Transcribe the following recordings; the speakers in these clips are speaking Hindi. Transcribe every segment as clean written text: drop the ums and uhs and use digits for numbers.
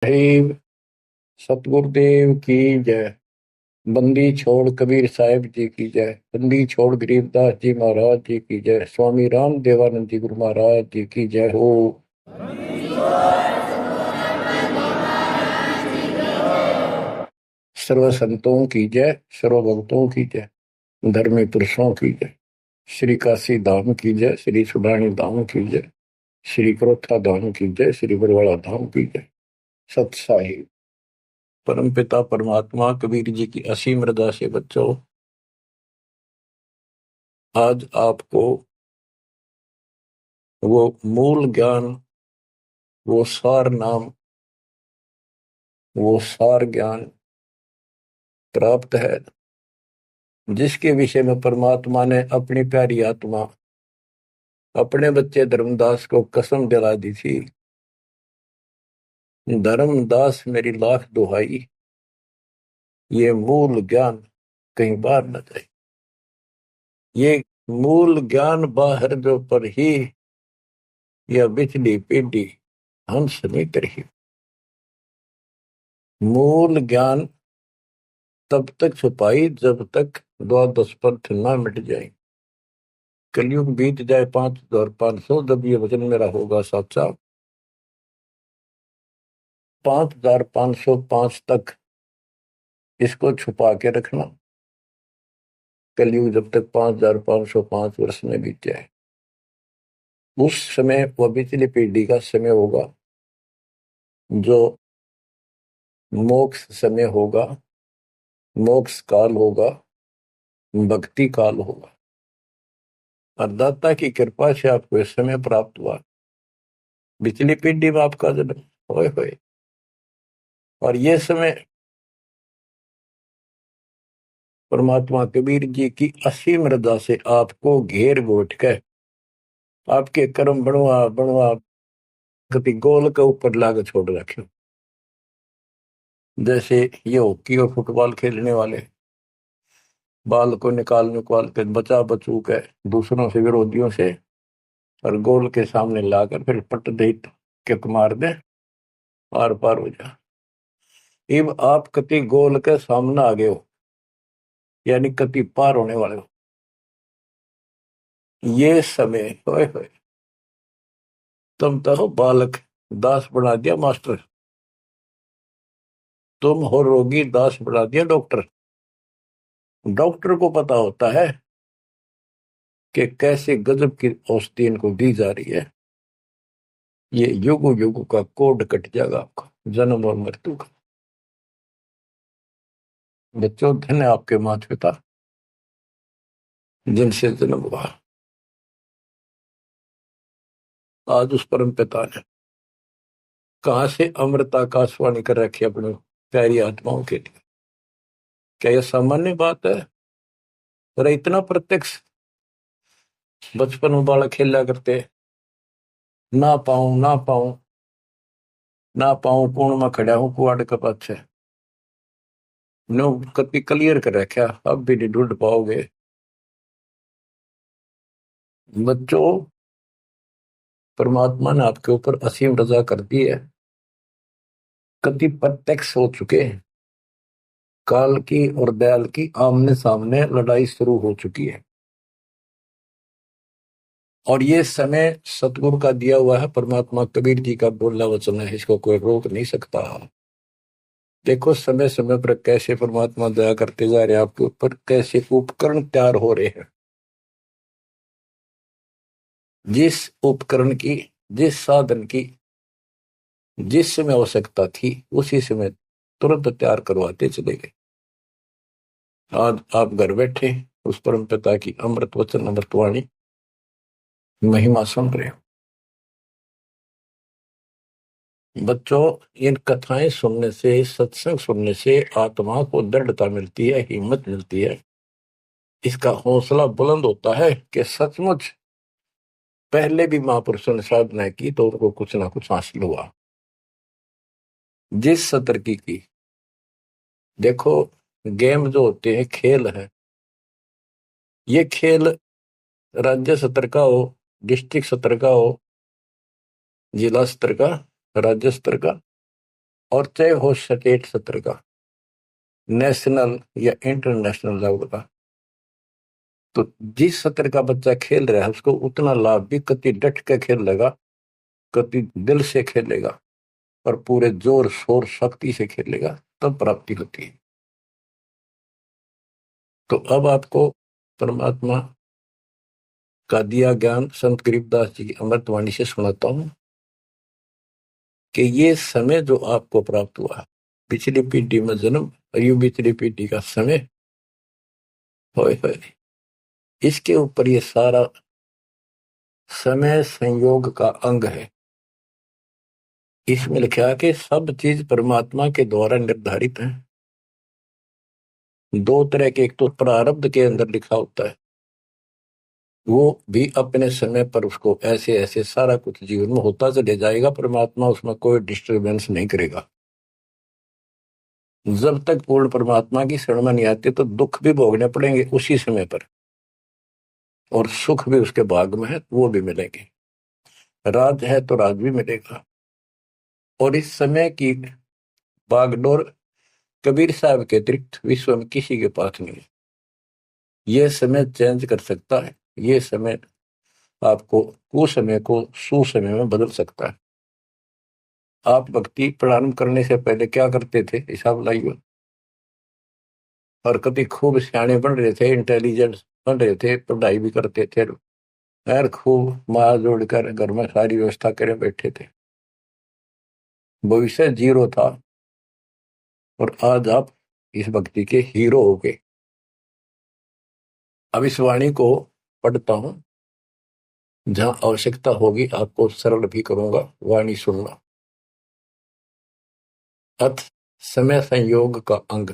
साहिब सतगुरुदेव की जय। बंदी छोड़ कबीर साहिब जी की जय। बंदी छोड़ गरीबदास जी महाराज जी की जय। स्वामी राम देवानंद जी गुरु महाराज जी की जय हो। सर्व संतों की जय, सर्व भक्तों की जय, धर्मी पुरुषों की जय। श्री काशी धाम की जय, श्री सुडानी धाम की जय, श्री क्रोथा धाम की जय, श्री बरवाड़ा धाम की जय। सत साहिब परम पिता परमात्मा कबीर जी की असीम रजा से बच्चों, आज आपको वो मूल ज्ञान, वो सार नाम, वो सार ज्ञान प्राप्त है जिसके विषय में परमात्मा ने अपनी प्यारी आत्मा अपने बच्चे धर्मदास को कसम दिला दी थी। धर्मदास मेरी लाख दुहाई, ये मूल ज्ञान कहीं बाहर न जाए। ये मूल ज्ञान बाहर जो पर ही यह बिजली पीढ़ी हंस नहीं रही। मूल ज्ञान तब तक छुपाई जब तक द्वादश पंथ ना मिट जाए। कलयुग बीत जाए 5500, जब ये वचन मेरा होगा साचा। 5505 तक इसको छुपा के रखना। कलयुग जब तक 5505 वर्ष में बीत जाए, उस समय वह बिचली पीढ़ी का समय होगा जो मोक्ष समय होगा, मोक्ष काल होगा, भक्ति काल होगा। और दाता की कृपा से आपको इस समय प्राप्त हुआ। बिचली पीढ़ी में आपका जन्म होए होए, और ये समय परमात्मा कबीर जी की असीम रजा से आपको घेर घोट कर आपके कर्म बनवा बनवा कभी गोल के ऊपर लाग छोड़ रखे। जैसे ये हॉकी और फुटबॉल खेलने वाले बाल को निकाल निकाल के बचा बचू के दूसरों से, विरोधियों से, और गोल के सामने लाकर फिर पट दे किक मार दे, आर पार हो जा। अब आप कति गोल के सामने आ गए हो, यानी कति पार होने वाले हो। ये समय होए होए, तुम तो हो बालक, दास बना दिया मास्टर। तुम हो रोगी, दास बना दिया डॉक्टर। डॉक्टर को पता होता है कि कैसे गजब की औषधि इनको दी जा रही है। ये युगो युगो का कोड कट जाएगा आपका, जन्म और मृत्यु का। बच्चों, धन्य आपके माता पिता जिनसे जन्म हुआ। आज उस परम पिता ने कहां से अमृत आकाशवाणी कर रखी अपनी प्यारी आत्माओं के लिए। क्या यह सामान्य बात है? अरे इतना प्रत्यक्ष बचपन में बालक खेला करते, ना पाऊं ना पाऊं ना पाऊं, कौन में खड़ा हूं कुआड़ के पाछे। नो कभी क्लियर कर रखा, अब भी नहीं ढूंढ पाओगे। बच्चों, परमात्मा ने आपके ऊपर असीम रजा कर दी है। कति प्रत्यक्ष हो चुके हैं। काल की और दयाल की आमने सामने लड़ाई शुरू हो चुकी है, और ये समय सतगुरु का दिया हुआ है। परमात्मा कबीर जी का बोला वचन है, इसको कोई रोक नहीं सकता। देखो समय समय पर कैसे परमात्मा दया करते जा रहे हैं आपके ऊपर, कैसे उपकरण तैयार हो रहे हैं। जिस उपकरण की, जिस साधन की जिस समय आवश्यकता थी, उसी समय तुरंत तैयार करवाते चले गए। आज आप घर बैठे उस परम पिता की अमृत वचन अमृतवाणी महिमा सुन रहे हो। बच्चों, इन कथाएं सुनने से, सत्संग सुनने से आत्मा को दृढ़ता मिलती है, हिम्मत मिलती है। इसका हौसला बुलंद होता है कि सचमुच पहले भी महापुरुषों ने साधना की तो उनको कुछ ना कुछ हासिल हुआ। जिस सत्र की देखो, गेम जो होते हैं, खेल है, ये खेल राज्य स्तर का हो, डिस्ट्रिक्ट स्तर का हो, जिला स्तर का, राज्य स्तर का, और चाहे हो स्टेट सत्र का, नेशनल या इंटरनेशनल लेवल का, तो जिस सत्र का बच्चा खेल रहा है उसको उतना लाभ भी कति डट के खेलेगा, कति दिल से खेलेगा और पूरे जोर शोर शक्ति से खेलेगा, तब प्राप्ति होती है। तो अब आपको परमात्मा का दिया ज्ञान संत गरीबदास जी की अमृतवाणी से सुनाता हूं कि ये समय जो आपको प्राप्त हुआ, पिछली पीढ़ी में जन्म और यू पिछली पीढ़ी का समय, होए होए, इसके ऊपर ये सारा समय संयोग का अंग है। इसमें लिखा कि सब चीज परमात्मा के द्वारा निर्धारित है। दो तरह के, एक तो प्रारब्ध के अंदर लिखा होता है, वो भी अपने समय पर उसको ऐसे ऐसे सारा कुछ जीवन में होता चले जाएगा, परमात्मा उसमें कोई डिस्टरबेंस नहीं करेगा। जब तक पूर्ण परमात्मा की शरण में नहीं आते तो दुख भी भोगने पड़ेंगे उसी समय पर, और सुख भी उसके भाग में है, वो भी मिलेंगे। राज है तो राज भी मिलेगा। और इस समय की बागडोर कबीर साहब के अतिरिक्त विश्व में किसी के पास नहीं है। ये समय चेंज कर सकता है, ये समय आपको कुसमय को सुसमय में बदल सकता है। आप भक्ति प्रारंभ करने से पहले क्या करते थे, हिसाब लाइए। और कभी खूब सियाने बन रहे थे, इंटेलिजेंट बन रहे थे, पढ़ाई भी करते थे, यार खूब माँ जोड़कर घर में सारी व्यवस्था करे बैठे थे, भविष्य जीरो था। और आज आप इस भक्ति के हीरो हो गए। अब इस वाणी को पढ़ता हूं, जहां आवश्यकता होगी आपको सरल भी करूंगा, वाणी सुनना। अथ समय संयोग का अंग,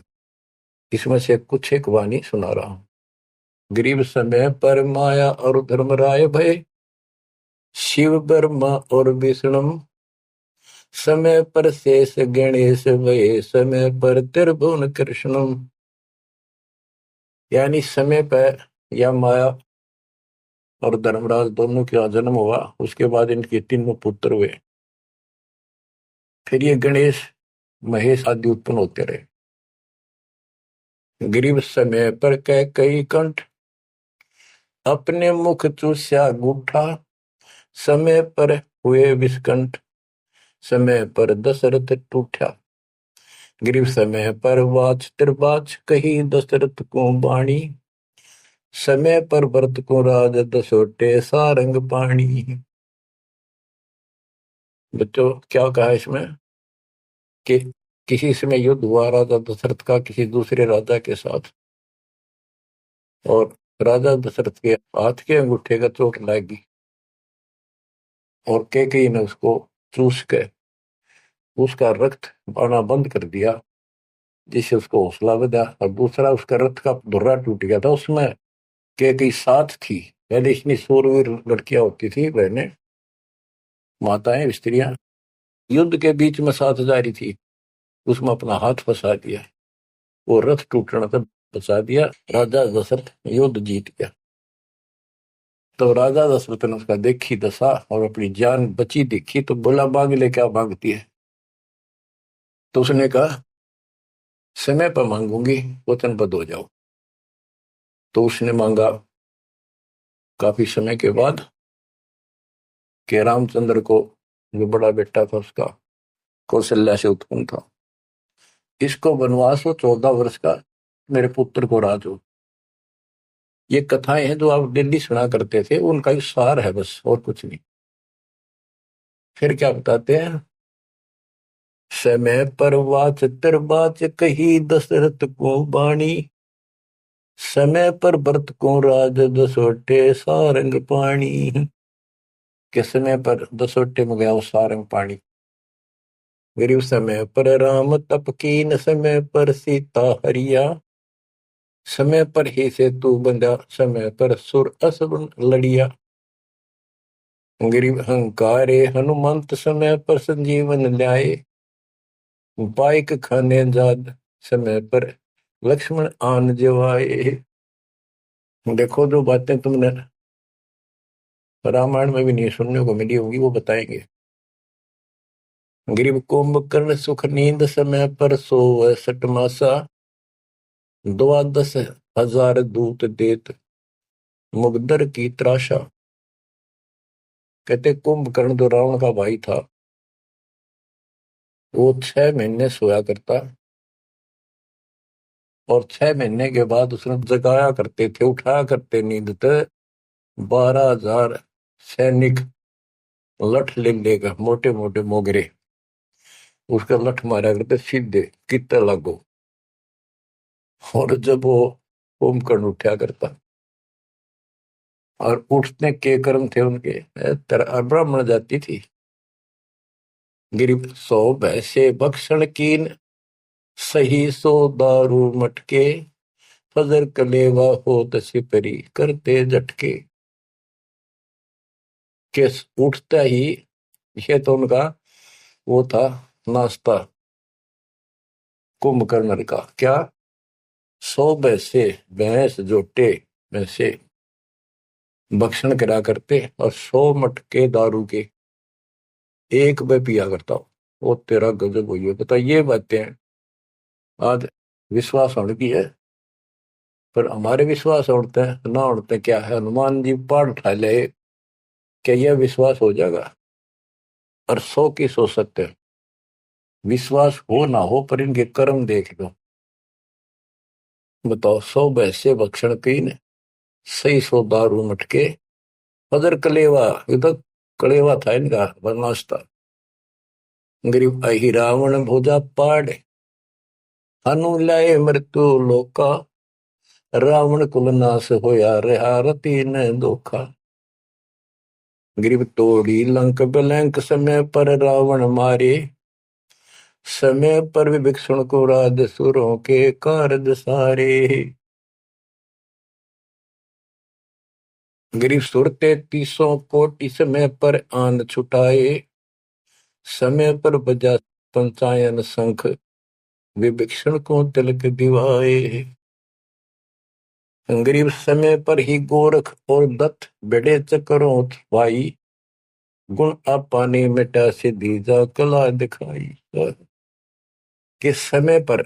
इसमें से कुछ एक वाणी सुना रहा हूं। गरीब समय पर माया और धर्मराय भय, शिव ब्रह्मा और विष्णु, समय पर शेष गणेश भय, समय पर त्रिभुवन कृष्ण। यानी समय पर या माया और धर्मराज दोनों का जन्म हुआ, उसके बाद इनके तीनों पुत्र हुए, फिर ये गणेश महेश आदि उत्पन्न होते रहे। गरीब समय पर कह कई कंठ, अपने मुख चूस्या गूठा, समय पर हुए विस्कंठ, समय पर दशरथ टूठा। गरीब समय पर वाच त्रिबाच, कही दशरथ को बाणी, समय पर भरत को राज दसोटे सारंग पाणी। बच्चों क्या कहा इसमें कि किसी समय युद्ध हुआ राजा दशरथ का किसी दूसरे राजा के साथ, और राजा दशरथ के हाथ के अंगूठे का चोट लगी और कैकेयी ने उसको चूस के उसका रक्त आना बंद कर दिया, जिससे उसको हौसला बढ़ा। और दूसरा उसका रथ का धुर्रा टूट गया था, उसमें कैकेयी साथ थी। पहले इतनी शूरवीर लड़कियां होती थी, बहनें, माताएं, स्त्रियां, युद्ध के बीच में साथ जा रही थी, उसमें अपना हाथ फंसा दिया, वो रथ टूटने तक बचा दिया, राजा दशरथ युद्ध जीत गया। तो राजा दशरथ ने उसका देखी दशा और अपनी जान बची देखी, तो बोला मांग ले, क्या मांगती है। तो उसने कहा समय पर मांगूंगी, वचनबद्ध हो जाओ। तो उसने मांगा काफी समय के बाद कि रामचंद्र को, जो बड़ा बेटा था उसका, कौशल्या से उत्पन्न था, इसको वनवास हो 14 वर्ष का, मेरे पुत्र को राज हो। ये कथाएं हैं जो आप दिल्ली सुना करते थे, उनका ही सार है बस, और कुछ नहीं। फिर क्या बताते हैं, समय पर वाच बाच कही दशरथ को बाणी, समय पर भरत को राज दसोटे सारंग पाणी। के समय पर दसोटे में गया वो सारंग पाणी। गरीब समय पर राम तप कीन, समय पर सीता हरिया, समय पर ही से तू बंधा, समय पर सुर असुर लड़िया। गरीब अहंकारे हनुमंत, समय पर संजीवन ल्याए, बाइक खाने जाद, समय पर लक्ष्मण आन जवाए। देखो जो बातें तुमने रामायण में भी नहीं सुनने को मिली होगी, वो बताएंगे। गरीब कुंभकर्ण सुख नींद समय पर सोवै सटमासा, द्वादश हजार दूत देत मुगदर की त्रासा। कहते कुंभकर्ण जो रावण का भाई था, वो 6 महीने सोया करता और 6 महीने के बाद उसने जगाया करते थे, उठाया करते नींद से 12,000 सैनिक लठ ले लेकर, मोटे मोटे मोगरे, उसका लठ मारा करते सीधे कितने लागो। और जब वो कुंभकर्ण उठा करता और उठने के कर्म थे उनके, ब्राह्मण जाति थी। गिरिप सो भैसे बख्शण कीन, सही सो दारू मटके, फजर कलेवा हो सिपरी करते झटके। के उठता ही, ये तो उनका वो था नाश्ता कुंभकर्ण का। क्या? 100 भैंसे, भैंस जोटे भैंसे भक्षण करा करते और 100 मटके दारू के एक में पिया करता हो। वो तेरा गजब हुई है। बता, ये बातें आज विश्वास होने की है, पर हमारे विश्वास उड़ते हैं ना उड़ते क्या है। हनुमान जी पाठ उठा ले, क्या यह विश्वास हो जाएगा? और 100 की सो सकते हैं, विश्वास हो ना हो, पर इनके कर्म देख लो। बताओ, 100 भैंसे भक्षण की ने, सही 100 दारू मटके, फजर कलेवा, ये तो कलेवा था इनका नाश्ता। गरीब अहि रावण भोजा पाड़, हनु लाए मृत्यु लोका, रावण कुल नाश होया रहा रति न धोखा। गरीब तोड़ी लंक बिलंक, समय पर रावण मारे, समय पर विभीषण को राज सुरों के कारज सारे। गरीब सुरते 30 कोटि, समय पर आंध छुटाए, समय पर बजा पंचायन शंख, विभीषण को तिलक दिवाए। गरीब समय पर ही गोरख और दत्त बड़े चक्रों भाई, गुण आपाने मिटा से दीजा कला दिखाई। कि समय पर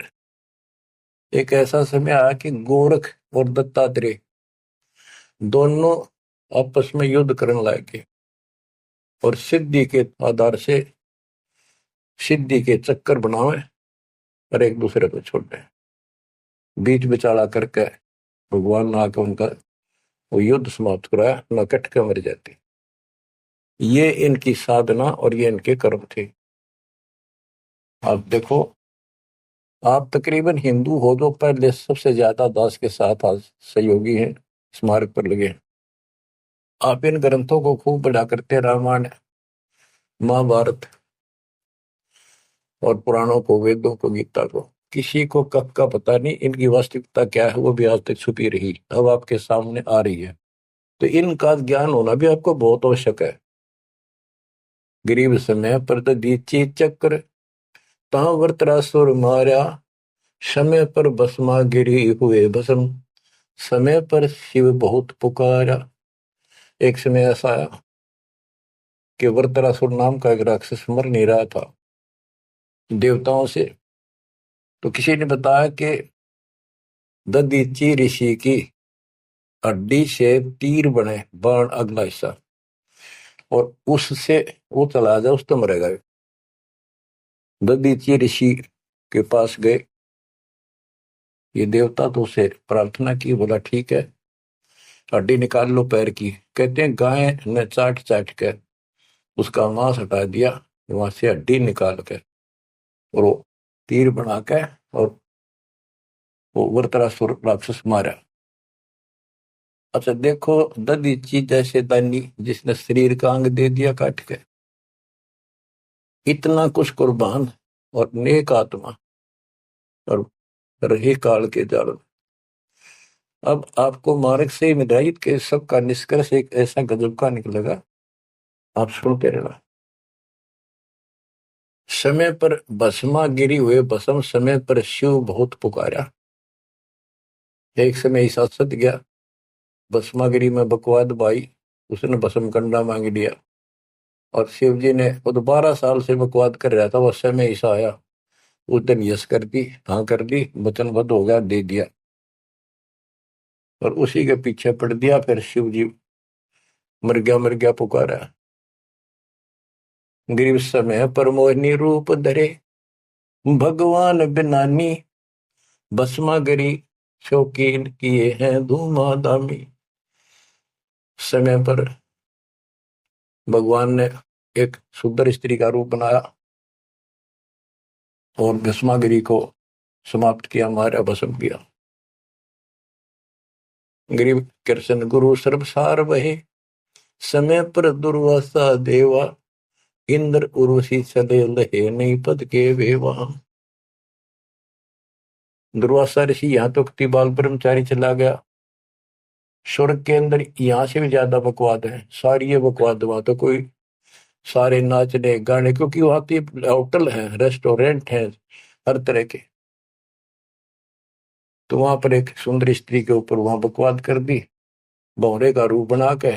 एक ऐसा समय आया कि गोरख और दत्तात्रेय दोनों आपस में युद्ध करने लगे और सिद्धि के आधार से सिद्धि के चक्कर बनावे और एक दूसरे को छोड़े। बीच बिचाला करके भगवान ने आकर उनका वो युद्ध समाप्त कराया, न कट के मर जाते। ये इनकी साधना और ये इनके कर्म थे। आप देखो, आप तकरीबन हिंदू हो जो पहले सबसे ज्यादा दास के साथ आज सहयोगी हैं, स्मारक पर लगे हैं। आप इन ग्रंथों को खूब पढ़ा करते, रामायण, महाभारत और पुराणों को, वेदों को, गीता को। किसी को कब का पता नहीं, इनकी वास्तविकता क्या है वो भी आज तक छुपी रही, अब आपके सामने आ रही है। तो इनका ज्ञान होना भी आपको बहुत आवश्यक है। गरीब समय पर दीची चक्र, तहाँ वृत्रासुर मारा, समय पर भस्मा गिरी हुए भस्म, समय पर शिव बहुत पुकारा। एक समय ऐसा आया कि वृत्रासुर नाम का एक राक्षस मर नहीं रहा था देवताओं से, तो किसी ने बताया कि ददीची ऋषि की हड्डी से तीर बने, बाण अगला हिस्सा, और उससे वो चला जाए उस तो मरेगा। ददीची ऋषि के पास गए, ये देवता तो उसे प्रार्थना की, बोला ठीक है हड्डी निकाल लो पैर की। कहते हैं गाय ने चाट चाट कर उसका मांस हटा दिया, वहां से हड्डी निकाल कर और वो तीर बना के और वो वृत्रासुर राक्षस मारा। अच्छा देखो, ददीची जैसे दानी जिसने शरीर का अंग दे दिया काट के, इतना कुछ कुर्बान और नेक आत्मा और रही काल के जाल। अब आपको मार्ग से हिदायत के सबका निष्कर्ष एक ऐसा गजब का निकलेगा, आप सुनते रहना। समय पर भस्मा गिरी हुए भस्म, समय पर शिव बहुत पुकारा। एक समय ऐसा सत गया, भस्मागिरी में बकवाद भाई, उसने भस्म कंडा मांग लिया। और शिव जी ने वो तो 12 साल से बकवाद कर रहा था, वो समय ऐसा आया, उस दिन यस कर दी, हाँ कर दी, वचनबद्ध हो गया, दे दिया, और उसी के पीछे पड़ दिया। फिर शिव जी मर गया पुकारा। गरीब समय पर मोहिनी रूप धरे, भगवान बिनानी, भस्मागरी शौकीन किए हैं धूमाधामी। समय पर भगवान ने एक सुंदर स्त्री का रूप बनाया और भस्मागिरी को समाप्त किया, मारा, भस्म किया। गरीब कृष्ण गुरु सर्वसार वहे, समय पर दुर्वासा देवा, इंद्र उर्वशी चले लहे, नहीं पद के वेवा। दुर्वासा ऋषि यहाँ तो बाल ब्रह्मचारी चला गया, स्वर्ग के अंदर यहाँ से भी ज्यादा बकवाद है, सारी ये बकवाद। वहां तो कोई सारे नाचने गाने, क्योंकि वहां तो होटल है, रेस्टोरेंट है, हर तरह के। तो वहां पर एक सुंदर स्त्री के ऊपर वहां बकवाद कर दी, भौरे का रूप बना के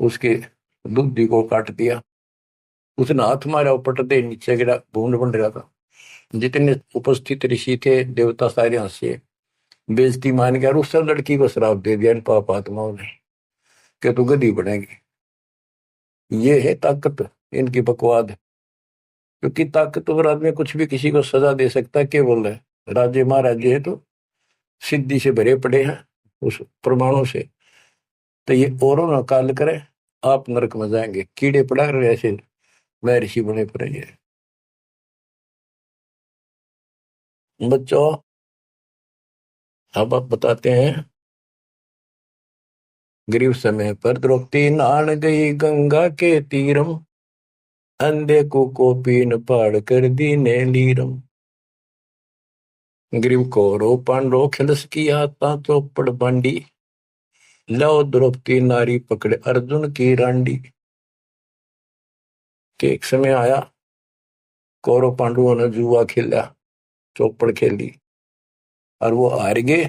उसके दूधी को काट दिया। उसने हाथ मारा, पट दे नीचे गिरा, भूड बन रहा था। जितने उपस्थित ऋषि थे, देवता, सारे हंसे, बेइज्जती मान गया, और उस लड़की को श्राप दे दिया इन पाप आत्माओं ने कि तू गधी बनेगी। ये है ताकत इनकी, बकवाद। क्योंकि ताकतवर आदमी कुछ भी किसी को सजा दे सकता है, केवल है राज्य महाराज्य है तो सिद्धि से भरे पड़े हैं उस प्रमाणों से। तो ये औरों न काल करे, आप नरक में जाएंगे, कीड़े पड़ा रहे ऐसे महर्षि बने पड़े। बच्चों, अब आप बताते हैं। गरीब समय पर द्रौपदी नहान गई गंगा के तीरम, अंधे को पीन पाड़ कर दीने लीरम। ग्रीव कौरव पांडव खिलस की आता चौपड़ बांडी, लो द्रौपदी नारी पकड़े अर्जुन की रांडी। के एक समय आया, कौरव पांडवों ने जुआ खेला, चौपड़ खेली, और वो हार गए।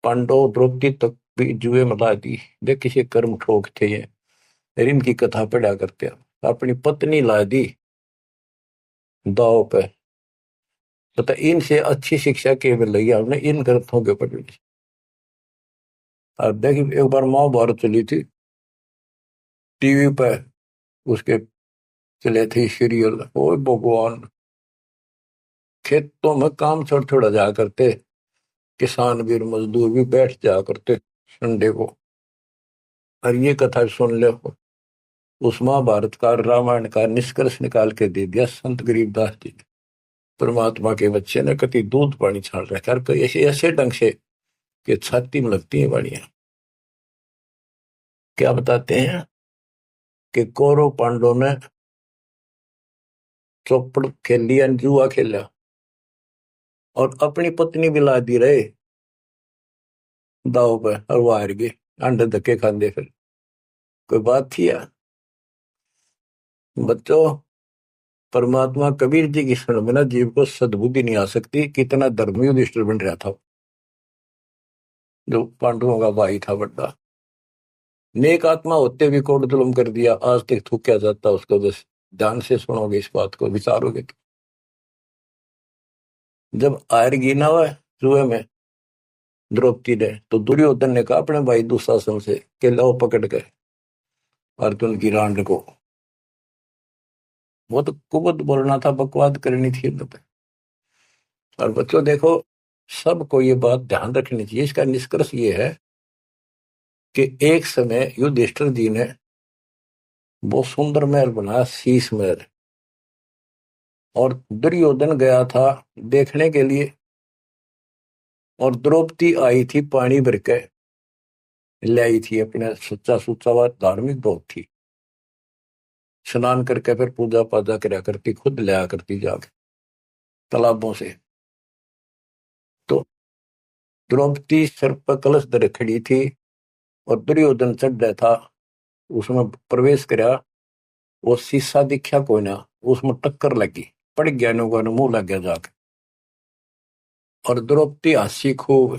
पांडव द्रौपदी तक भी जुए में ला दी। देख किसी कर्म ठोक थे ये, इनकी कथा पढ़ा करते हैं। अपनी पत्नी ला दी दाव पे। पता इनसे अच्छी शिक्षा के मिल रही है हमने इन ग्रंथों के पढ़ने। अब देखिए, एक बार महाभारत चली थी टीवी पे, उसके चले थे सीरियल। ओ भगवान, खेतों में काम छोड़ छोड़ा जा करते, किसान भी और मजदूर भी बैठ जा करते संडे को, और ये कथा सुन ले। उस महाभारत का, रामायण का निष्कर्ष निकाल के दे दिया संत गरीबदास जी ने। परमात्मा के बच्चे ने कति दूध पानी छाल रखा, और ऐसे ऐसे ढंग से कि छाती में लगती है वाणियां। क्या बताते हैं कि कौरव पांडव ने चौपड़ खेल लिया, जुआ खेला, और अपनी पत्नी भी ला दी रहे दाव पे, और वो हार गए, अंडे धक्के खाते। फिर कोई बात थी यार। बच्चों, परमात्मा कबीर जी की शरण में ना जीव को सद्बुद्धि नहीं आ सकती। कितना धर्मी युधिष्ठिर बन रहा था, जो पांडवों का भाई था बड़ा नेक आत्मा होते भी कोट जुल्म कर दिया, आज तक थूका जाता उसको। बस ध्यान से सुनोगे, इस बात को विचारोगे तो। जब आयरगी ना हुआ जुए में द्रौपदी ने, तो दुर्योधन ने कहा अपने भाई दुशासन से कि लो पकड़ के अर्जुन की रांड को। वो तो कुबत बोलना था, बकवाद करनी थी तो। और बच्चों देखो, सबको ये बात ध्यान रखनी चाहिए। इसका निष्कर्ष ये है कि एक समय युधिष्ठिर जी ने बहुत सुंदर महल बनाया, शीश महल, और दुर्योधन गया था देखने के लिए, और द्रौपदी आई थी पानी भर के लाई थी, अपने सच्चा सुच्चा व धार्मिक बहुत थी। स्नान करके फिर पूजा पाजा करा करती, खुद लिया करती जाके तालाबों से। तो द्रौपदी सिर पर कलश धर खड़ी थी, और दुर्योधन चढ़ रहा था, उसमें प्रवेश करा। वो शीशा दिखा कोई ना, उसमें टक्कर लगी, पड़ गया, नुका मुंह लग गया जाके। और द्रौपदी हंसी खूब,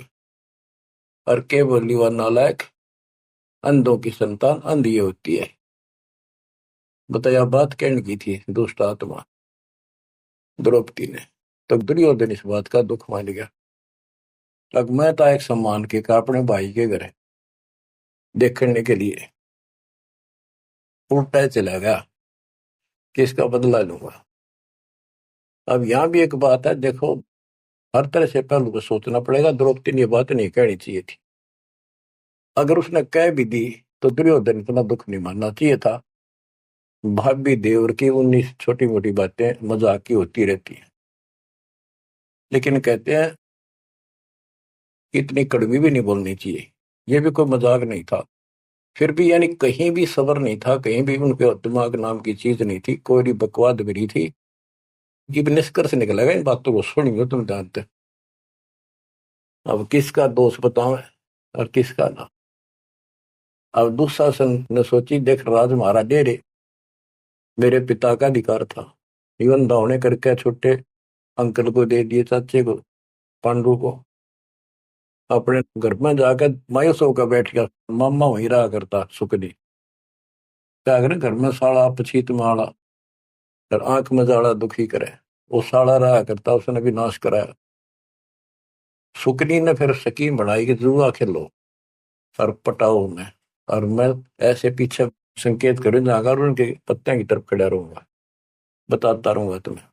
और के बोली, वह नालायक, अंधों की संतान अंधी होती है। बताया बात कहने की थी दुष्ट आत्मा द्रौपदी ने। तो दुर्योधन इस बात का दुख मान गया। अब मैं था एक सम्मान के का अपने भाई के घर देखने के लिए उल्टा चला गया कि इसका बदला लूंगा। अब यहां भी एक बात है, देखो हर तरह से पहलू को सोचना पड़ेगा। द्रौपदी ने ये बात नहीं कहनी चाहिए थी। अगर उसने कह भी दी तो दुर्योधन इतना दुख नहीं मानना चाहिए था। भाभी देवर की 19 छोटी मोटी बातें मजाक की होती रहती हैं, लेकिन कहते हैं कि इतनी कड़वी भी नहीं बोलनी चाहिए। ये भी कोई मजाक नहीं था। फिर भी यानी कहीं भी सबर नहीं था, कहीं भी उनके दिमाग नाम की चीज नहीं थी, कोई बकवाद भी नहीं थी। ये भी निष्कर्ष निकलेगा इन बातों को सुनिए तुम जानते। अब किसका दोष बताओ और किसका ना। अब दुशासन ने सोची, देख राज हमारा डेरे मेरे पिता का अधिकार था, इवन दावने करके छोटे अंकल को दे दिए, चाचे को, पांडु को। अपने घर में जाकर मायूस होकर बैठ गया। मामा वहीं रहा करता सुखनी। क्या करे घर में साड़ा पछीत माड़ा और आंख में जाड़ा दुखी करे। वो साड़ा रहा करता, उसने भी नाश कराया। सुकनी ने फिर स्कीम बनाई कि जुआ खेलो और पटाओ में, और मैं ऐसे पीछे संकेत करूं जाकर और उनके पत्तियां की तरफ खड़ा रहूंगा, बताता रहूंगा तुम्हें।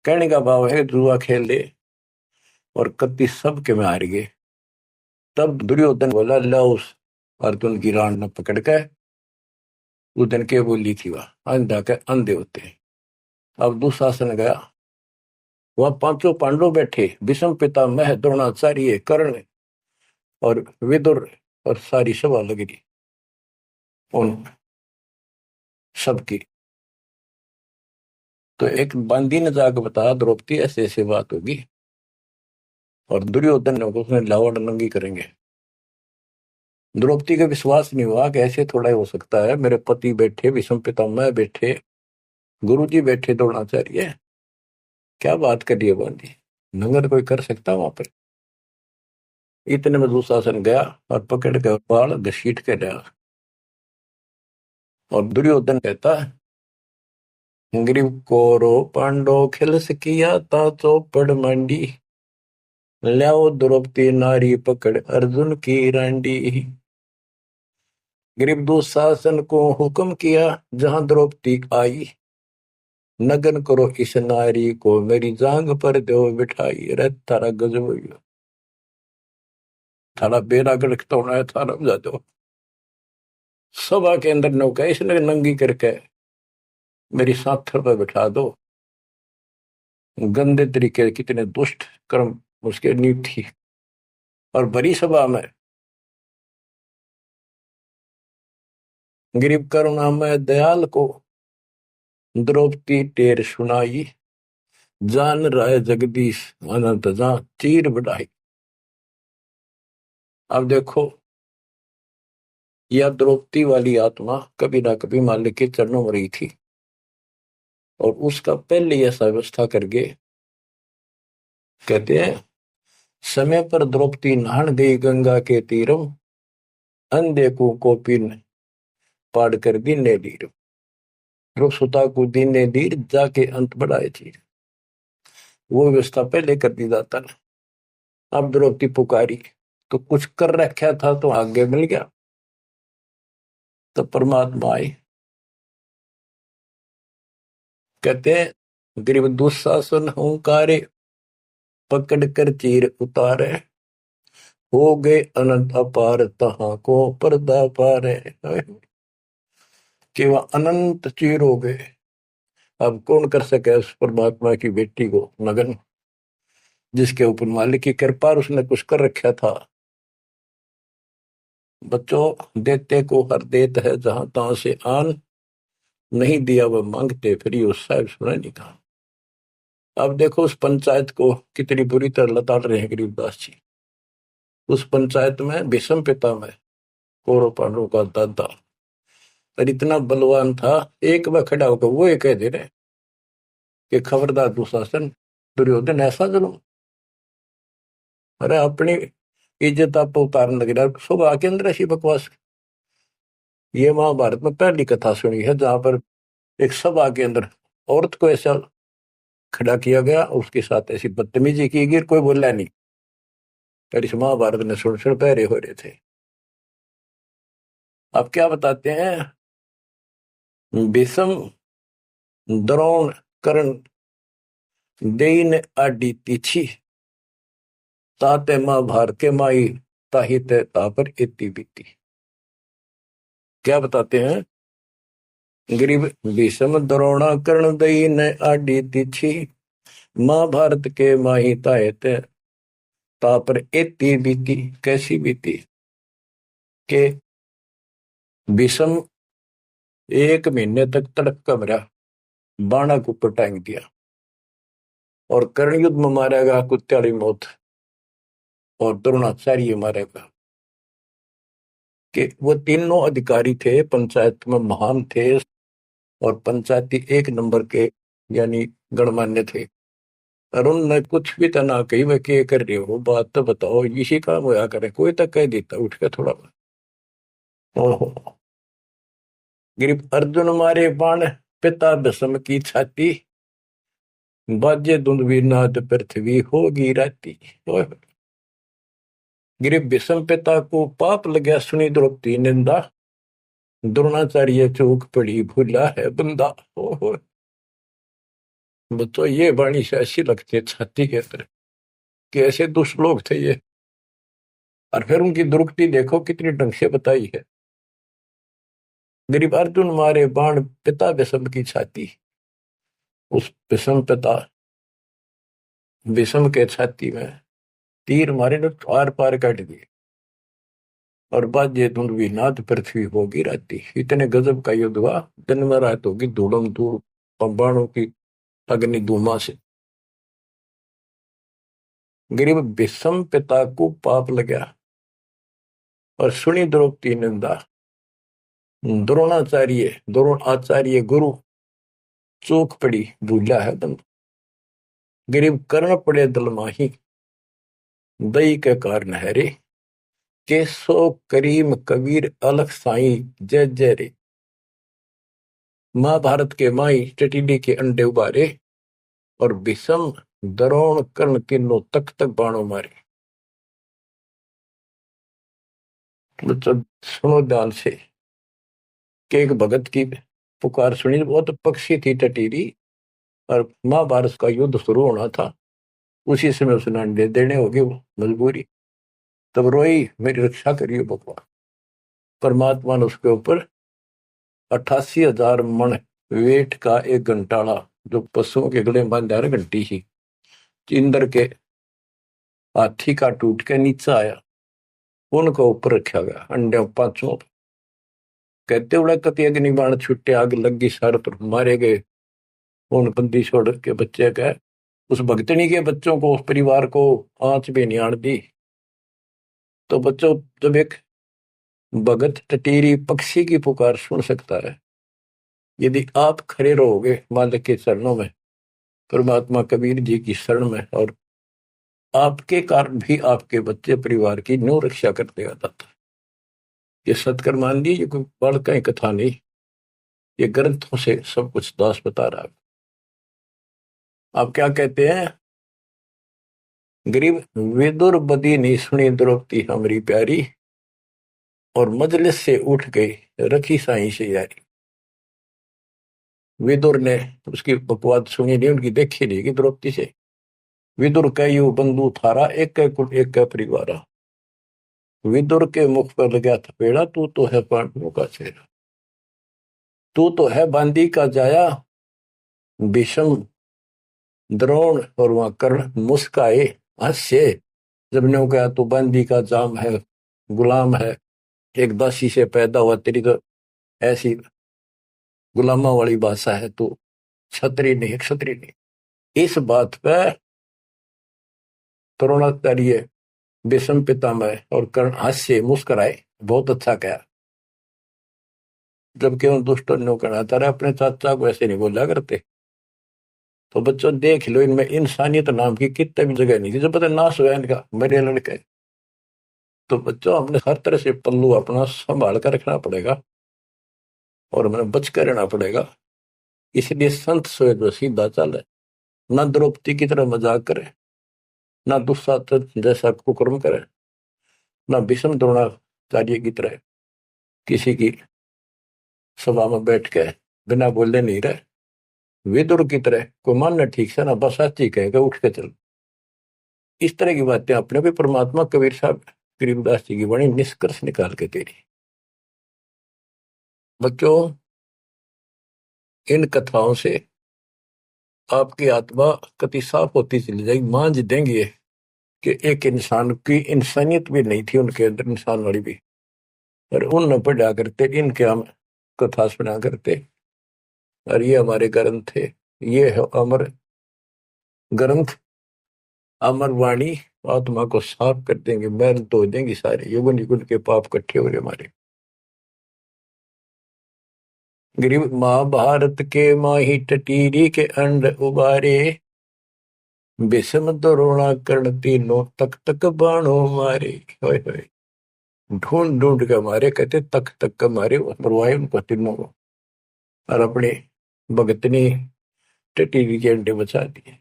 कहने का भाव है जुआ खेल ले और कत्ती सब के में हार गए। तब दुर्योधन बोला, ला उस अर्जुन की रान न पकड़ के। उस दिन के बोली थी वह अंधा के अंधे होते हैं। अब दुशासन गया, वह पांचों पांडव बैठे, भीष्म पितामह द्रोणाचार्य कर्ण और विदुर, और सारी सभा लग रही उन सबकी। तो एक बंदी ने जाकर बताया द्रौपदी ऐसे ऐसे बात होगी, और दुर्योधन ने उसने लावड़ नंगी करेंगे। द्रौपदी का विश्वास नहीं हुआ कि ऐसे थोड़ा ही हो सकता है। मेरे पति बैठे, भीष्म पितामह बैठे, गुरुजी बैठे, द्रोणाचार्य, क्या बात कर रही है बंदी, नंगर कोई कर सकता वहां पर। इतने में दुशासन गया और पकड़ के बाल घसीट के लिया। और दुर्योधन कहता है, ग्रीव कोरो पांडो खिलस किया ता चौपड़ मांडी, ल्याओ द्रौपदी नारी पकड़ अर्जुन की रांडी। ग्रीव दुशासन को हुक्म किया, जहां द्रौपदी आई, नगन करो इस नारी को, मेरी जांग पर दो बिठाई। अरे थारा गजब हो गया, थारा बेड़ा गड़क तो होना है, थारा बजा दो। सभा के अंदर नौका इसने नंगी करके मेरी साथर पर बिठा दो। गंदे तरीके, कितने दुष्ट कर्म उसके नींव थी। और बड़ी सभा में गरीब करुणा में दयाल को द्रौपदी टेर सुनाई, जान राय जगदीश अनंत जा चीर बढ़ाई। अब देखो, यह द्रौपदी वाली आत्मा कभी ना कभी मालिक के चरणों में रही थी, और उसका पहले ऐसा व्यवस्था करके कहते हैं, समय पर द्रौपदी नहान गई गंगा के तीरम, अंधे को कोपिन पाड़ कर दीने लीर। ध्रुव सुता को दीने दीर, जाके अंत बढ़ाए चीर। वो व्यवस्था पहले कर दी जाता ना। अब द्रौपदी पुकारी तो कुछ कर रखा था तो आगे मिल गया। तो परमात्मा आए, कहते हैं, गरीब दुशासन हुंकारे, पकड़ कर चीर उतारे, हो गए अनंत अपार तहां को पर्दा पारे। कि वह अनंत चीर हो गए। अब कौन कर सके उस परमात्मा की बेटी को नगन, जिसके ऊपर मालिक की कृपा, उसने कुछ कर रखा था। बच्चों, देते को हर देत है, जहां तहां से आन, नहीं दिया वह मांगते, फिर ये उस साहब सुना नहीं कहा। अब देखो उस पंचायत को कितनी बुरी तरह लताड़ रहे हैं गरीबदास जी। उस पंचायत में भीष्म पितामह कौरव पांडवों का दादा और इतना बलवान था, एक बार खड़ा होकर वो ये कह दे रहे कि खबरदार दुशासन, दुर्योधन ऐसा जुल्म। अरे अपनी इज्जत आप उतारने लगे, सुबह के अंदर ऐसी बकवास। ये महाभारत में पहली कथा सुनी है जहां पर एक सभा के अंदर औरत को ऐसा खड़ा किया गया, उसके साथ ऐसी बदतमीजी की गई, कोई बोला नहीं। पर इस महाभारत ने सुन पहरे हो रहे थे। अब क्या बताते हैं, भीष्म द्रोण कर्ण देइन आडी तीछी ताते महाभारत के माई ताही ते तापर इति बीती। क्या बताते हैं, गरीब भीष्म द्रोण कर्ण देइन आडी तीछी महाभारत के माही ताहे ते तापर इति बीती। कैसी बीती के भीष्म 1 महीने तक तड़प का मरा, बाणा को ऊपर टांग दिया, और कर्ण युद्ध में मारा गया कुत्याली मौत, और द्रोणाचार्य मारेगा। कि वो तीनों अधिकारी थे, पंचायत में महान थे, और पंचायती 1 नंबर के यानी गणमान्य थे। और उनने कुछ भी तो ना कही, वह क्या कर रहे हो, बात तो बताओ, इसी काम होया करे, कोई तक कह देता उठ के थोड़ा। ओहो, गिरिप अर्जुन मारे बाण पिता भस्म की छाती बाजे दुंदवीनाथ पृथ्वी होगी राती। गिरिप भीष्म पिता को पाप लगा सुनी द्रौपदी निंदा द्रोणाचार्य चौक पड़ी भूला है बंदा। ओहो, बच्चों ये वाणी से ऐसी लगती है छाती के अंदर कि ऐसे दुष्ट लोग थे ये। और फिर उनकी दुर्गति देखो कितनी ढंग से बताई है। गरीब अर्जुन मारे बाण पिता भीष्म की छाती, उस भीष्म पिता भीष्म के छाती में तीर मारे ने आर पार काट दिए, और बाजे धुंधवी नाथ पृथ्वी होगी राती। इतने गजब का युद्ध हुआ, दिन में रात होगी धूलम धूल बाणों की अग्नि धूमा से। गरीब भीष्म पिता को पाप लगा और सुनी द्रौपदी निंदा द्रोण आचार्य गुरु चूक पड़ी भूला है बंद। गरीब कर्ण पड़े दल माही दई के कारण है रे केसो करीम कबीर अलख साई जय जय रे। महाभारत के माई टटीडी के अंडे उबारे और भीष्म द्रोण कर्ण किन्नो तक तक बाणों मारे। बच्चों सुनो ध्यान से कि एक भगत की पुकार सुनी, बहुत पक्षी थी टटीरी, और महाभारत का युद्ध शुरू होना था, उसी समय उसने अंडे देने हो गए, वो मजबूरी। तब रोई मेरी रक्षा करिए भगवान। परमात्मा ने उसके ऊपर 88,000 मन वेट का एक घंटाला, जो पशुओं के गले में बांधा घंटी ही, इंद्र के हाथी का टूट के नीचे आया, उनको ऊपर रखा गया अंडे 5 कहते उड़ा कति अग्नि बाण छुट्टे, आग लगी, सारे तरफ मारे गए। उन बंदी छोड़ के बच्चे का, उस भगतनी के बच्चों को, उस परिवार को आंच भी नहीं आड़ दी। तो बच्चों, जब एक भगत टटीरी पक्षी की पुकार सुन सकता है, यदि आप खड़े रहोगे मालिक के चरणों में, परमात्मा कबीर जी की शरण में, और आपके कारण भी आपके बच्चे परिवार की न्यू रक्षा करते आता था। ये सत्कर मान ली, ये कोई बड़ का कथा नहीं, ये ग्रंथों से सब कुछ दास बता रहा है। आप क्या कहते हैं, गरीब विदुर बदी नहीं सुनी द्रौपदी हमारी प्यारी, और मजलिस से उठ गई रखी साई से यारी। विदुर ने उसकी बकवाद सुनी नहीं, उनकी देखी नहीं कि द्रौपदी से। विदुर का यू बंधु थारा एक कुल एक का परिवार। विदुर के मुख पर लगा था पेड़ा, तू तो है पांडवों का चेहरा, तू तो है बांदी का जाया। भीष्म द्रोण और वहां कर्ण मुस्काए हास्य, जब ने कहा तू बांदी का जाम है, गुलाम है, एक दासी से पैदा हुआ, तेरी तो ऐसी गुलामा वाली भाषा है, तू क्षत्रिय नहीं, क्षत्रिय नहीं। इस बात पे द्रोणाचार्य भीष्म पितामह और कर्ण हास्य मुस्कुराए, बहुत अच्छा कहा। जबकि उन दुष्टों ने कहना था अपने चाचा को ऐसे नहीं बोला करते। तो बच्चों देख लो, इनमें इंसानियत नाम की कितने भी जगह नहीं थी, जब पता नाश हुआ इनका, मेरे लड़के। तो बच्चों हमने हर तरह से पल्लू अपना संभाल कर रखना पड़ेगा। और हमें बच कर रहना पड़ेगा। इसलिए संत सोए जो सीधा चले, ना द्रौपदी की तरह मजाक करे, ना दुस्साहस जैसा कुकर्म करे, ना भीष्म द्रोणाचार्य की तरह किसी की सभा में बैठ के बिना बोले नहीं रहे। विदुर की तरह को मानना ठीक से ना बस साची कहेगा उठ के चल। इस तरह की बातें अपने भी परमात्मा कबीर साहब गरीबदास जी की बड़ी निष्कर्ष निकाल के दे रही। बच्चों, इन कथाओं से आपकी आत्मा कति साफ होती चली जाएगी। मान देंगे कि एक इंसान की इंसानियत भी नहीं थी उनके अंदर, इंसान वाली भी, और उन न पढ़ा करते, इनके हम कथा सुना करते। और ये हमारे ग्रंथ थे, ये है अमर ग्रंथ, अमर वाणी आत्मा को साफ कर देंगे, मैल धो देंगे सारे युगन युगन के पाप इकट्ठे हो रहे हमारे। गरीब महाभारत के माही टटीरी के अंड उबारे, विषम द्रोणा कर्ण तीनों तक तक बाणों मारे। होय होय, ढूंढ ढूंढ के मारे, कहते तक तक के मारे, मरवाए उनको तीनों को, और अपने भगतनी टटीरी के अंडे बचा दिए।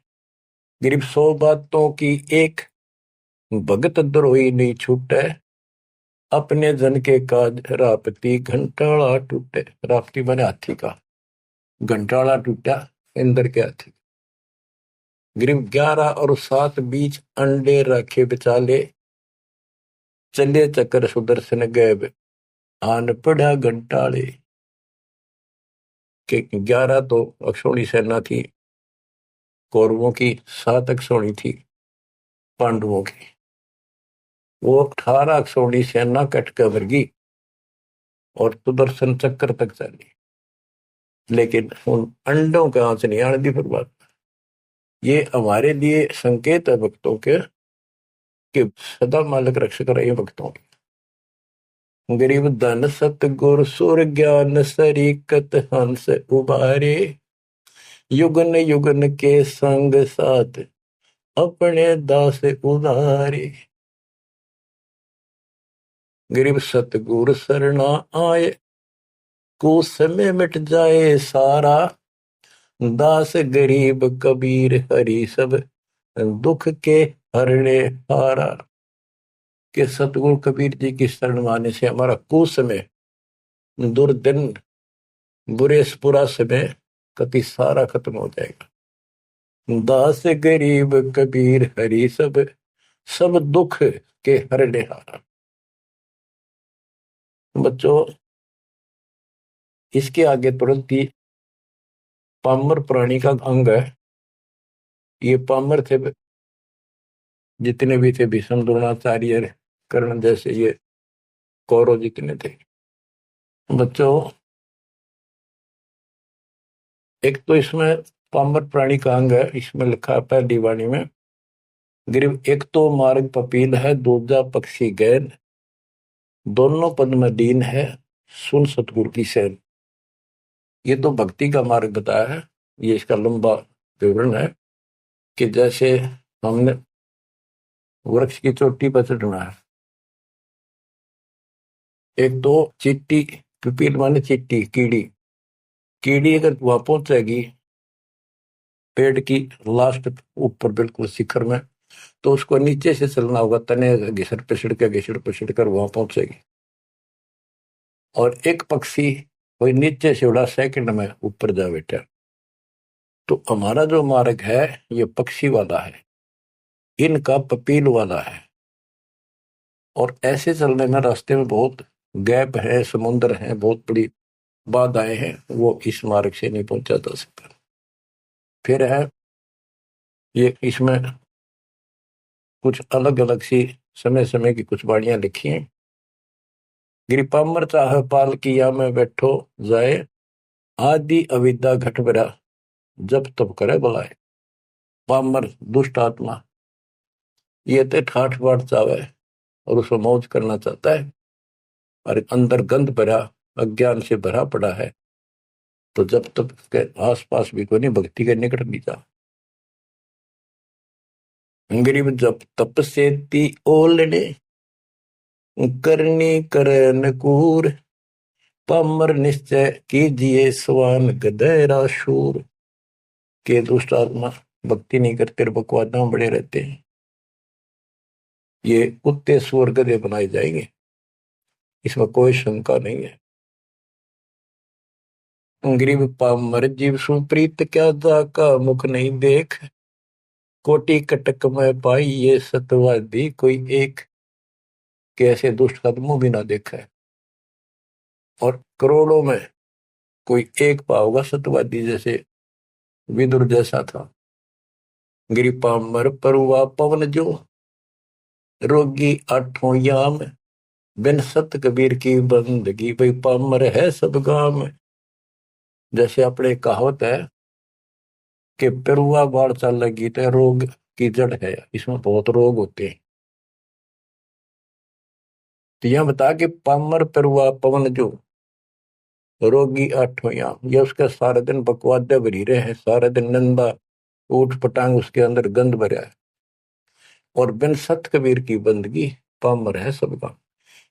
गरीब 100 बातों की एक, भगत द्रोही नहीं छूटे, अपने जन के काज रापती घंटाला टूटे। रापती बने हाथी का, घंटाला टूटा इंद्र के हाथी। गरीब 11 और 7 बीच अंडे रखे बिचाले, चले चक्कर सुदर्शन गैब आन पड़ा घंटाले। के 11 तो अक्षौणी सेना थी कौरवों की, 7 अक्षौणी थी पांडवों की। वो 18 अक्षौणी सेना कट कर वर्गी और सुदर्शन चक्कर तक चली, लेकिन उन अंडों का आंच नहीं आने दी। फिर बात ये हमारे लिए संकेत है भक्तों के कि सदा मालिक रक्षक रहे भक्तों के। गरीब धन सतगुर सुर ज्ञान सरीकत हंस उबारे, युगन युगन के संग साथ अपने दास उदारे। गरीब सतगुर सरना आए, को समय मिट जाए सारा, दास गरीब कबीर हरि सब दुख के हरने हारा। के सतगुरु कबीर जी की शरण माने से हमारा कुछ समय, दुर्दिन, बुरा समय कति सारा खत्म हो जाएगा। दास गरीब कबीर हरि सब सब दुख के हरने हारा। बच्चों, इसके आगे तुरंत ही पामर प्राणी का अंग है। ये पामर थे जितने भी थे, भीष्म द्रोणाचार्य कर्ण जैसे ये कौरव जितने थे। बच्चों, एक तो इसमें पामर प्राणी का अंग है, इसमें लिखा है पहली वाणी में, गरीब एक तो मार्ग पपील है, दूजा पक्षी गैन, दोनों पद में दीन है, सुन सतगुरु की सैन। ये तो भक्ति का मार्ग बताया है। ये इसका लंबा विवरण है कि जैसे हमने वृक्ष की चोटी पर चढ़ना है, एक तो चीटी, पिपील माने चीटी, कीड़ी, कीड़ी अगर वहां पहुंचेगी पेड़ की लास्ट ऊपर बिल्कुल शिखर में, तो उसको नीचे से चलना होगा, तने घिसड़ पिसड़ कर वहां पहुंचेगी। और एक पक्षी कोई नीचे से उड़ा सेकंड में ऊपर जा बैठा। तो हमारा जो मार्ग है ये पक्षी वाला है, इनका पपील वाला है। और ऐसे चलने में रास्ते में बहुत गैप है, समुद्र है, बहुत बड़ी बाधाएं हैं, वो इस मार्ग से नहीं पहुंचा जा सकता। फिर है ये, इसमें कुछ अलग अलग सी समय समय की कुछ वाणियां लिखी हैं। गिरिपामर चाह पाल किया में बैठो जाए, आदि अविद्या घट बरा जब तब करे बुलाए। पामर दुष्ट आत्मा ये तो ठाठ बाट चावे और उसको मौज करना चाहता है, और अंदर गंद भरा अज्ञान से भरा पड़ा है, तो जब तक के आस पास भी कोई नहीं, भक्ति के निकट नहीं जा। गरीब जब तप से ती ओलने, करनी करे नकूर, पामर निश्चय कीजिए स्वान गधेरा शूर। के दुष्ट आत्मा भक्ति नहीं करते, बकवादा में बड़े रहते हैं, ये कुत्ते सुअर गधे बनाए जाएंगे, इसमें कोई शंका नहीं है। गरीब पामर जीव सुप्रीत क्या जाका मुख नहीं देख। कोटि कटक में पाई ये सतवादी कोई एक। कैसे दुष्ट का मुंह भी ना देखा है, और करोड़ों में कोई एक पाओगा सतवादी जैसे विदुर जैसा था। गिरी पामर परुआ पवन जो रोगी आठों याम। बिन सत कबीर की बंदगी भाई पामर है सब गाम। जैसे अपने कहावत है कि पेरुआ बाढ़ चल लगी तो रोग की जड़ है, इसमें बहुत रोग होते हैं। तो यह बता कि पामर पेरुआ पवन जो रोगी आठों याम, ये उसका सारा दिन बकवादे भरी रहे हैं, सारा दिन नंदा ऊट पटांग उसके अंदर गंद भरा है। और बिन सत कबीर की बंदगी पामर है सब गाम।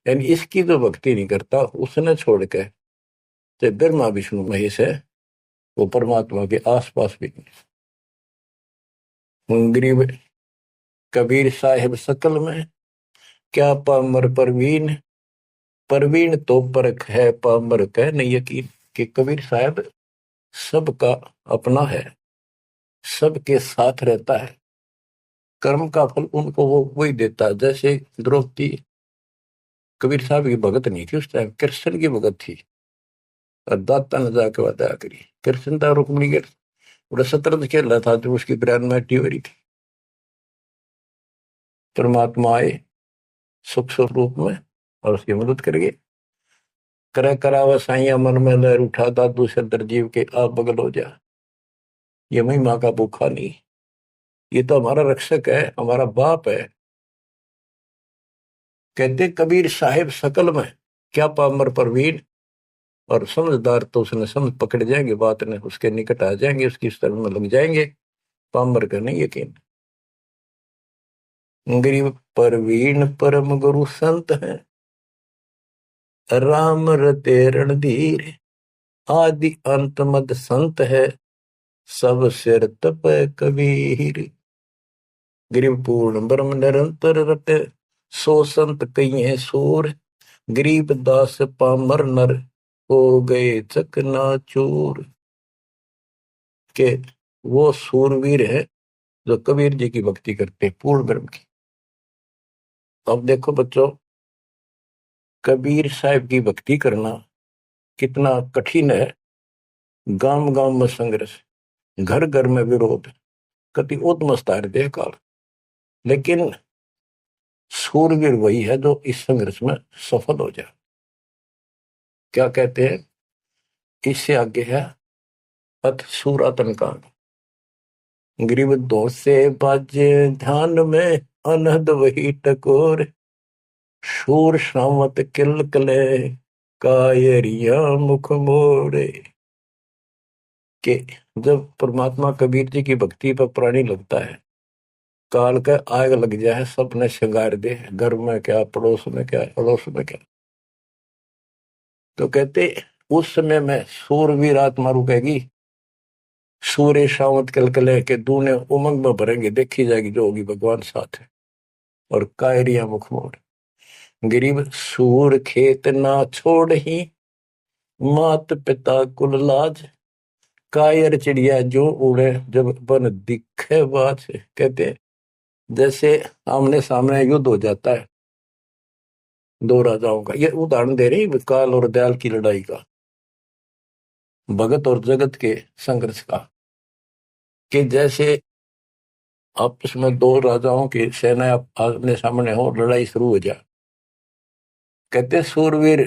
यानी इसकी जो भक्ति नहीं करता उसने छोड़ के तो ब्रह्मा विष्णु महेश है, वो परमात्मा के आसपास भी नहीं। गरीब कबीर साहिब सकल में क्या पामर परवीन। परवीन तो परख है पामर कह नहीं यकीन। कि कबीर साहब सबका अपना है, सबके साथ रहता है, कर्म का फल उनको वो वही देता है। जैसे द्रौपदी कबीर साहब की भगत नहीं थी, उस टाइम कृष्ण की भगत थी, और दाता ने जाके वादा करी। कृष्ण था रुक्मिणी के पूरा शतरंज खेल रहा था जो उसकी ब्रांड में हो रही थी। परमात्मा आए सुख स्वरूप में और उसकी मदद करेंगे। करे करावा साइया मन में लहर उठा दादू से दरजीव के आप बगल हो जा। ये महिमा का भूखा नहीं, ये तो हमारा रक्षक है, हमारा बाप है। कहते कबीर साहिब सकल में क्या पामर परवीन। और समझदार तो उसने समझ पकड़ जाएंगे, बात ने उसके निकट आ जाएंगे, उसकी शरण में लग जाएंगे। पामर का नहीं यकीन। गरीब परवीन परम गुरु संत है, राम रते रणधीर। आदि अंत मद संत है, सब सिर तप कबीर। गरीब पूर्ण ब्रह्म निरंतर रटे, सो संत कई सूर। गरीब दास पामर नर, हो गए चकनाचूर। के वो सूरवीर है जो कबीर जी की भक्ति करते हैं, पूर्ण ब्रह्म की। अब देखो बच्चों, कबीर साहब की भक्ति करना कितना कठिन है। गांव गांव में संघर्ष, घर घर में विरोध, कति उद्मस्तार देह काल। लेकिन सूरवीर वही है जो इस संघर्ष में सफल हो जाए। क्या कहते हैं, इससे आगे है अथ सूरातन कांड। गरीब दो से बाजे ध्यान में, अनहद वही टकोर। शूर श्रावत किल कले, कायरिया मुख मोड़े। कि जब परमात्मा कबीर जी की भक्ति पर प्राणी लगता है, काल का आग लग जाए, सबने श्रृंगार दे, घर में क्या, पड़ोस में क्या, अड़ोस में क्या। तो कहते उस समय में सूरवीर आत्मा रुकेगी, सूर्य शावत कलकले के दूने उमंग में भरेंगे, देखी जाएगी जो होगी भगवान साथ है। और कायरिया मुख मोड़। गरीब सूर खेत ना छोड़ ही, मात पिता कुल लाज। कायर चिड़िया जो उड़े, जब बन दिखे बात। कहते जैसे आमने सामने युद्ध हो जाता है दो राजाओं का, ये उदाहरण दे रही काल और दयाल की लड़ाई का, भगत और जगत के संघर्ष का। कि जैसे आपस में दो राजाओं की सेना आमने सामने हो, लड़ाई शुरू हो जाए। कहते सूरवीर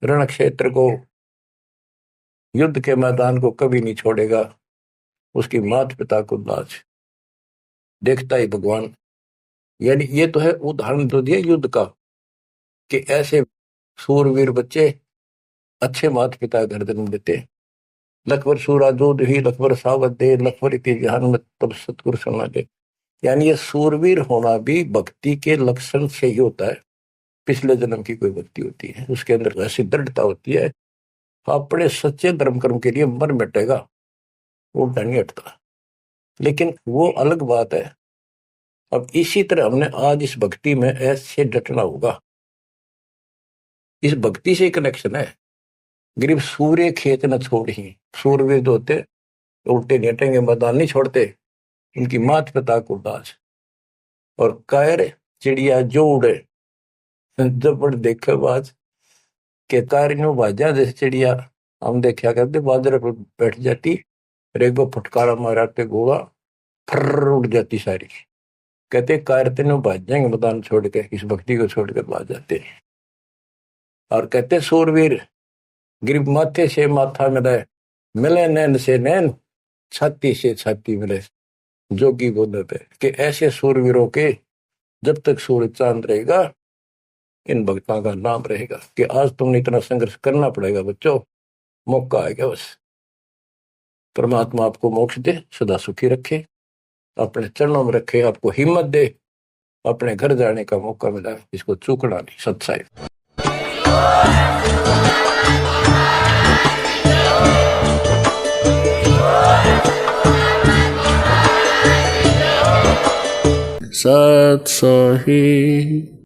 रण क्षेत्र को, युद्ध के मैदान को कभी नहीं छोड़ेगा, उसकी माता पिता को लाज देखता ही भगवान। यानी ये तो है उदाहरण तो दिया युद्ध का, कि ऐसे सूरवीर बच्चे अच्छे माता पिता घर जन्म देते। लखबर सूरा जोध ही लखबर सावत दे, लखबर इतिहान में तब सतगुरु सुना दे। यानी ये सूरवीर होना भी भक्ति के लक्षण से ही होता है। पिछले जन्म की कोई भक्ति होती है, उसके अंदर ऐसी दृढ़ता होती है अपने सच्चे धर्म कर्म के लिए मर मिटेगा, वो नहीं हटता। लेकिन वो अलग बात है। अब इसी तरह हमने आज इस भक्ति में ऐसे डटना होगा। इस भक्ति से कनेक्शन है। गरीब सूर्य खेत न छोड़ ही, सूर्यवीर जो होते उल्टे नेटेंगे, मैदान नहीं छोड़ते, इनकी मात पिता को दाज। और कायर चिड़िया जो उड़े, जब देखे बाज के कार नो बाजा, जैसे चिड़िया हम देखा करते बाजरे पर बैठ जाती, और एक बार फटकारा माराते गोला फर उड़ जाती सारी। कहते कार तीनों भाज जाएंगे मैदान छोड़ के, इस भक्ति को छोड़कर भाज जाते। और कहते सूरवीर गिर माथे से माथा मिले, मिले नैन से नैन, छाती से छाती मिले। जोगी बोलते थे कि ऐसे सूरवीरों के जब तक सूरज चांद रहेगा, इन भक्तों का नाम रहेगा। कि आज तुमने इतना संघर्ष करना पड़ेगा बच्चों, मौका आएगा बस। परमात्मा आपको मोक्ष दे, सदा सुखी रखे, अपने चरणों में रखे, आपको हिम्मत दे, अपने घर जाने का मौका मिला, इसको चूकना नहीं। सत्साई। सत्साई।